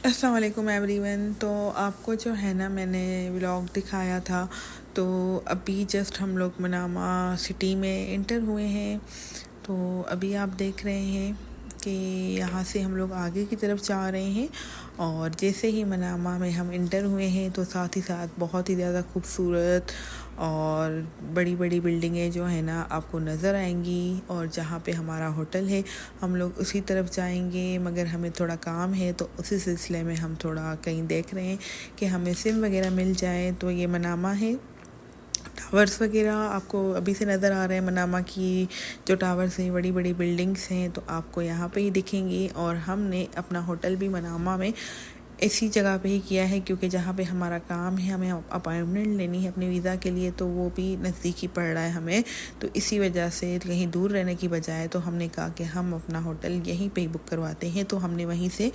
अस्सलाम वालेकुम एवरीवन। तो आपको जो है ना मैंने व्लॉग दिखाया था, तो अभी जस्ट हम लोग मनामा सिटी में इंटर हुए हैं। तो अभी आप देख रहे हैं कि यहाँ से हम लोग आगे की तरफ जा रहे हैं, और जैसे ही मनामा में हम इंटर हुए हैं तो साथ ही साथ बहुत ही ज़्यादा खूबसूरत और बड़ी बड़ी बिल्डिंगें जो है ना आपको नज़र आएंगी। और जहाँ पे हमारा होटल है हम लोग उसी तरफ जाएंगे, मगर हमें थोड़ा काम है तो उसी सिलसिले में हम थोड़ा कहीं देख रहे हैं कि हमें सिम वगैरह मिल जाए। तो ये मनामा है, टावर्स वगैरह आपको अभी से नज़र आ रहे हैं। मनामा की जो टावर्स हैं, बड़ी बड़ी बिल्डिंग्स हैं, तो आपको यहाँ पे ही दिखेंगी। और हमने अपना होटल भी मनामा में ऐसी जगह पे ही किया है, क्योंकि जहाँ पे हमारा काम है, हमें अपॉइंटमेंट लेनी है अपने वीज़ा के लिए, तो वो भी नज़दीक ही पड़ रहा है हमें। तो इसी वजह से कहीं दूर रहने की बजाय तो हमने कहा कि हम अपना होटल यहीं पे ही बुक करवाते हैं। तो हमने वहीं से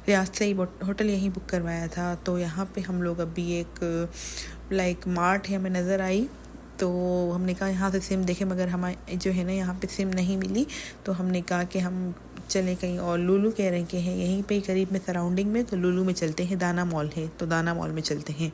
रियाद से ही होटल यहीं बुक करवाया था। तो यहाँ पे हम लोग अभी एक लाइक मार्ट है हमें नज़र आई, तो हमने कहा यहाँ से सिम देखें, मगर हमारे जो है ना यहाँ पे सिम नहीं मिली। तो हमने कहा कि हम चले कहीं और। लुलु कह रहे हैं यहीं पे करीब में सराउंडिंग में, तो लुलु में चलते हैं। दाना मॉल है तो दाना मॉल में चलते हैं।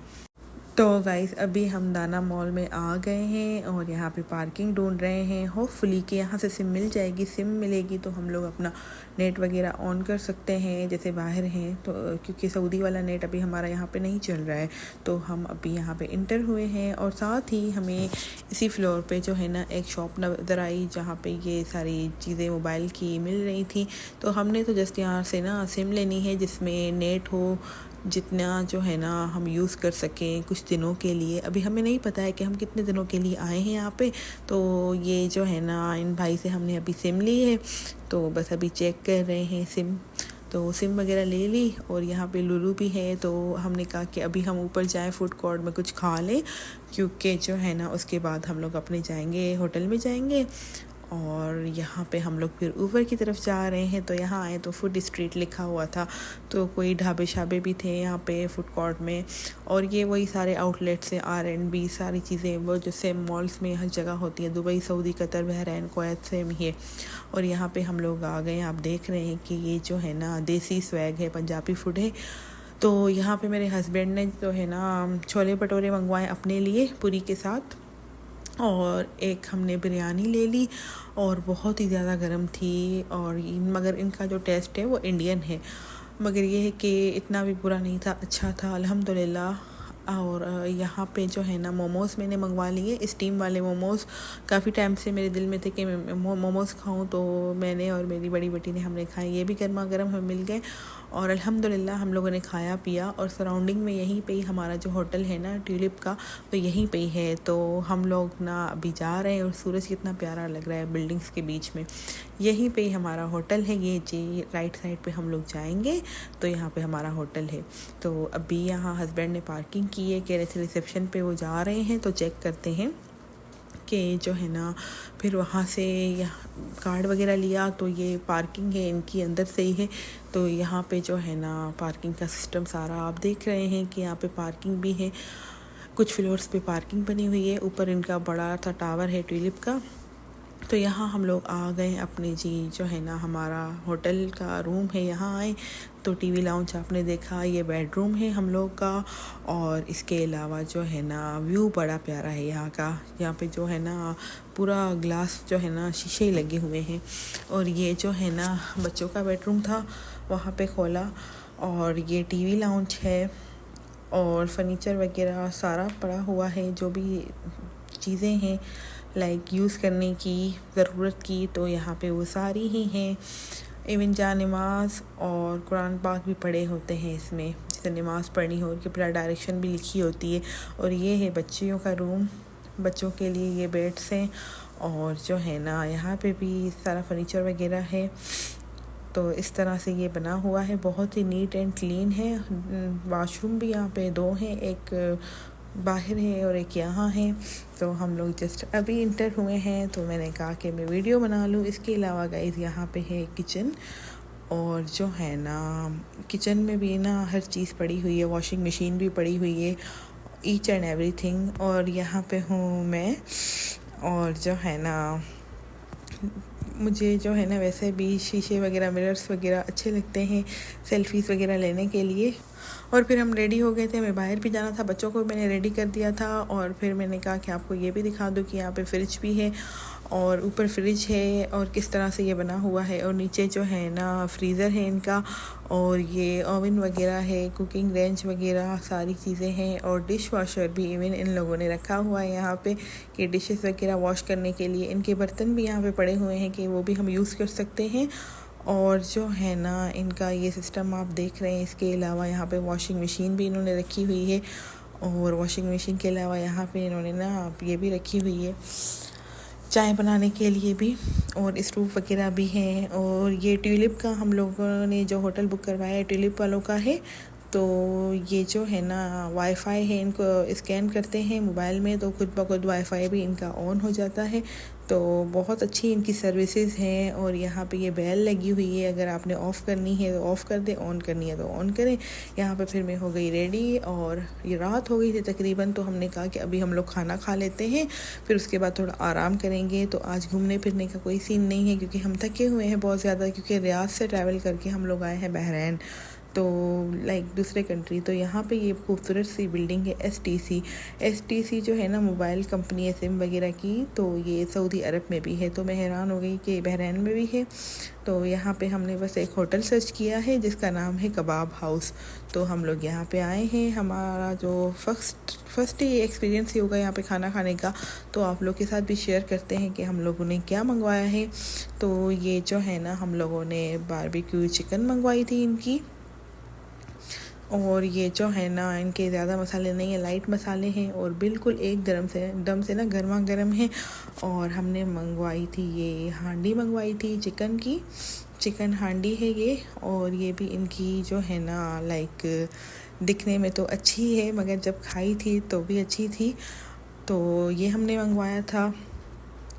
तो गाइस अभी हम दाना मॉल में आ गए हैं और यहाँ पे पार्किंग ढूंढ रहे हैं। होपफुली कि यहाँ से सिम मिल जाएगी। सिम मिलेगी तो हम लोग अपना नेट वगैरह ऑन कर सकते हैं जैसे बाहर हैं, तो क्योंकि सऊदी वाला नेट अभी हमारा यहाँ पे नहीं चल रहा है। तो हम अभी यहाँ पे इंटर हुए हैं, और साथ ही हमें इसी फ्लोर पे जो है ना एक शॉप नज़र आई जहाँ पे ये सारी चीज़ें मोबाइल की मिल रही थी। तो हमने तो जस्ट यहाँ से ना सिम लेनी है जिसमें नेट हो, जितना जो है ना हम यूज़ कर सकें कुछ दिनों के लिए। अभी हमें नहीं पता है कि हम कितने दिनों के लिए आए हैं यहाँ पे। तो ये जो है ना इन भाई से हमने अभी सिम ली है, तो बस अभी चेक कर रहे हैं सिम। तो सिम वगैरह ले ली, और यहाँ पे लुलु भी है। तो हमने कहा कि अभी हम ऊपर जाएं फूड कोर्ट में कुछ खा लें, क्योंकि जो है ना उसके बाद हम लोग अपने जाएंगे होटल में जाएंगे। और यहाँ पे हम लोग फिर ऊपर की तरफ जा रहे हैं। तो यहाँ आए तो फूड स्ट्रीट लिखा हुआ था, तो कोई ढाबे शाबे भी थे यहाँ पे फूड कोर्ट में। और ये वही सारे आउटलेट्स हैं, R&B सारी चीज़ें वो जैसे मॉल्स में हर जगह होती हैं। Dubai, Saudi, Qatar, Bahrain, Kuwait same ही है। और यहाँ पे हम लोग आ गए। आप देख रहे हैं कि ये जो है ना देसी स्वैग है, पंजाबी फूड है। तो यहाँ पे मेरे हस्बैंड ने जो है ना छोले भटूरे मंगवाए अपने लिए पूरी के साथ, और एक हमने बिरयानी ले ली, और बहुत ही ज़्यादा गर्म थी। और मगर इनका जो टेस्ट है वो इंडियन है, मगर ये है कि इतना भी बुरा नहीं था, अच्छा था अल्हम्दुलिल्लाह। और यहाँ पे जो है ना मोमोज़ मैंने मंगवा लिए, स्टीम वाले मोमोज़। काफ़ी टाइम से मेरे दिल में थे कि मैं मोमोज़ खाऊं, तो मैंने और मेरी बड़ी बेटी ने हमने खाए। ये भी गर्मा गर्म हमें मिल गए, और अल्हम्दुलिल्लाह हम लोगों ने खाया पिया। और सराउंडिंग में यहीं पे ही हमारा जो होटल है ना ट्यूलिप का, वो यहीं पे ही है। तो हम लोग ना अभी जा रहे हैं, और सूरज कितना प्यारा लग रहा है बिल्डिंग्स के बीच में। यहीं पे ही हमारा होटल है, ये जी राइट साइड पे हम लोग जाएंगे तो यहाँ पे हमारा होटल है। तो अभी यहाँ हस्बैंड ने पार्किंग की है, कह रहे थे रिसेप्शन पे वो जा रहे हैं, तो चेक करते हैं कि जो है ना। फिर वहाँ से यहाँ कार्ड वगैरह लिया, तो ये पार्किंग है इनकी अंदर से ही है। तो यहाँ पे जो है ना पार्किंग का सिस्टम सारा आप देख रहे हैं कि यहाँ पे पार्किंग भी है। कुछ फ्लोर्स पे पार्किंग बनी हुई है, ऊपर इनका बड़ा सा टावर है ट्यूलिप का। तो यहाँ हम लोग आ गए अपने जी जो है ना हमारा होटल का रूम है, यहाँ आए। तो टीवी लाउंज आपने देखा, ये बेडरूम है हम लोग का। और इसके अलावा जो है ना व्यू बड़ा प्यारा है यहाँ का। यहाँ पे जो है ना पूरा ग्लास जो है ना शीशे ही लगे हुए हैं। और ये जो है ना बच्चों का बेडरूम था, वहाँ पे खोला। और ये टीवी लाउंज है, और फर्नीचर वगैरह सारा पड़ा हुआ है, जो भी चीज़ें हैं लाइक यूज़ करने की ज़रूरत की, तो यहाँ पे वो सारी ही हैं। इवन जा नमाज और कुरान पाक भी पढ़े होते हैं इसमें, जैसे नमाज़ पढ़नी हो उनकी पूरा डायरेक्शन भी लिखी होती है। और ये है बच्चियों का रूम, बच्चों के लिए ये बेड्स हैं। और जो है ना यहाँ पे भी सारा फर्नीचर वगैरह है। तो इस तरह से ये बना हुआ है, बहुत ही नीट एंड क्लीन है। वाशरूम भी यहाँ पे दो हैं, एक बाहर है और एक यहाँ है। तो हम लोग जस्ट अभी इंटर हुए हैं, तो मैंने कहा कि मैं वीडियो बना लूँ। इसके अलावा गाइस यहाँ पे है किचन, और जो है ना किचन में भी ना हर चीज़ पड़ी हुई है, वॉशिंग मशीन भी पड़ी हुई है, ईच एंड एवरीथिंग। और यहाँ पे हूँ मैं, और जो है ना मुझे जो है ना वैसे भी शीशे वगैरह मिरर्स वगैरह अच्छे लगते हैं सेल्फ़ीज़ वगैरह लेने के लिए। और फिर हम रेडी हो गए थे, हमें बाहर भी जाना था, बच्चों को मैंने रेडी कर दिया था। और फिर मैंने कहा कि आपको ये भी दिखा दूँ कि यहाँ पे फ्रिज भी है और ऊपर फ्रिज है और किस तरह से ये बना हुआ है। और नीचे जो है ना फ्रीज़र है इनका, और ये ओवन वगैरह है, कुकिंग रेंज वगैरह सारी चीज़ें हैं। और डिश वॉशर भी इवन इन लोगों ने रखा हुआ है यहाँ पे कि डिशेस वगैरह वॉश करने के लिए। इनके बर्तन भी यहाँ पे पड़े हुए हैं कि वो भी हम यूज़ कर सकते हैं। और जो है ना इनका ये सिस्टम आप देख रहे हैं। इसके अलावा यहाँ पे वॉशिंग मशीन भी इन्होंने रखी हुई है, और वॉशिंग मशीन के अलावा यहाँ पे इन्होंने ना ये भी रखी हुई है चाय बनाने के लिए भी, और स्टोव वगैरह भी हैं। और ये ट्यूलिप का हम लोगों ने जो होटल बुक करवाया है ट्यूलिप वालों का है। तो ये जो है ना वाईफाई है, इनको स्कैन करते हैं मोबाइल में तो खुद ब खुद वाईफाई भी इनका ऑन हो जाता है। तो बहुत अच्छी इनकी सर्विसेज हैं। और यहाँ पे ये बेल लगी हुई है, अगर आपने ऑफ़ करनी है तो ऑफ़ कर दें, ऑन करनी है तो ऑन करें। यहाँ पे फिर मैं हो गई रेडी, और ये रात हो गई थी तकरीबन, तो हमने कहा कि अभी हम लोग खाना खा लेते हैं, फिर उसके बाद थोड़ा आराम करेंगे। तो आज घूमने फिरने का कोई सीन नहीं है क्योंकि हम थके हुए हैं बहुत ज़्यादा, क्योंकि रियाद से ट्रैवल करके हम लोग आए हैं बहरैन, तो लाइक दूसरे कंट्री। तो यहाँ पे ये खूबसूरत सी बिल्डिंग है एसटीसी जो है ना मोबाइल कंपनी है सिम वगैरह की, तो ये सऊदी अरब में भी है। तो मैं हैरान हो गई कि बहरैन में भी है। तो यहाँ पे हमने बस एक होटल सर्च किया है जिसका नाम है कबाब हाउस। तो हम लोग यहाँ पे आए हैं। हमारा जो फर्स्ट ही एक्सपीरियंस ही होगा यहाँ पे खाना खाने का, तो आप लोग के साथ भी शेयर करते हैं कि हम लोगों ने क्या मंगवाया है। तो ये जो है ना हम लोगों ने बारबेक्यू चिकन मंगवाई थी इनकी, और ये जो है ना इनके ज़्यादा मसाले नहीं है, लाइट मसाले हैं, और बिल्कुल एकदम से ना गर्मा गर्म है। और हमने मंगवाई थी ये हांडी मंगवाई थी चिकन हांडी है ये। और ये भी इनकी जो है ना लाइक दिखने में तो अच्छी है, मगर जब खाई थी तो भी अच्छी थी। तो ये हमने मंगवाया था।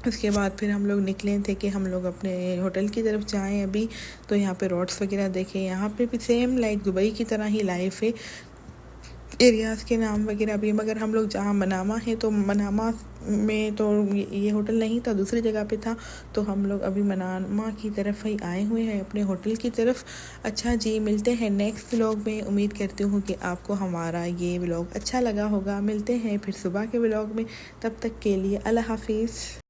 उसके बाद फिर हम लोग निकले थे कि हम लोग अपने होटल की तरफ जाएं अभी। तो यहाँ पे रोड्स वगैरह देखें, यहाँ पे भी सेम लाइक दुबई की तरह ही लाइफ है। एरियाज़ के नाम वगैरह भी, मगर हम लोग जहाँ मनामा है तो मनामा में तो ये होटल नहीं था, दूसरी जगह पे था। तो हम लोग अभी मनामा की तरफ ही आए हुए हैं अपने होटल की तरफ। अच्छा जी, मिलते हैं नेक्स्ट व्लॉग में। उम्मीद करती हूँ कि आपको हमारा ये व्लॉग अच्छा लगा होगा। मिलते हैं फिर सुबह के व्लॉग में, तब तक के लिए अल्लाह हाफिज़।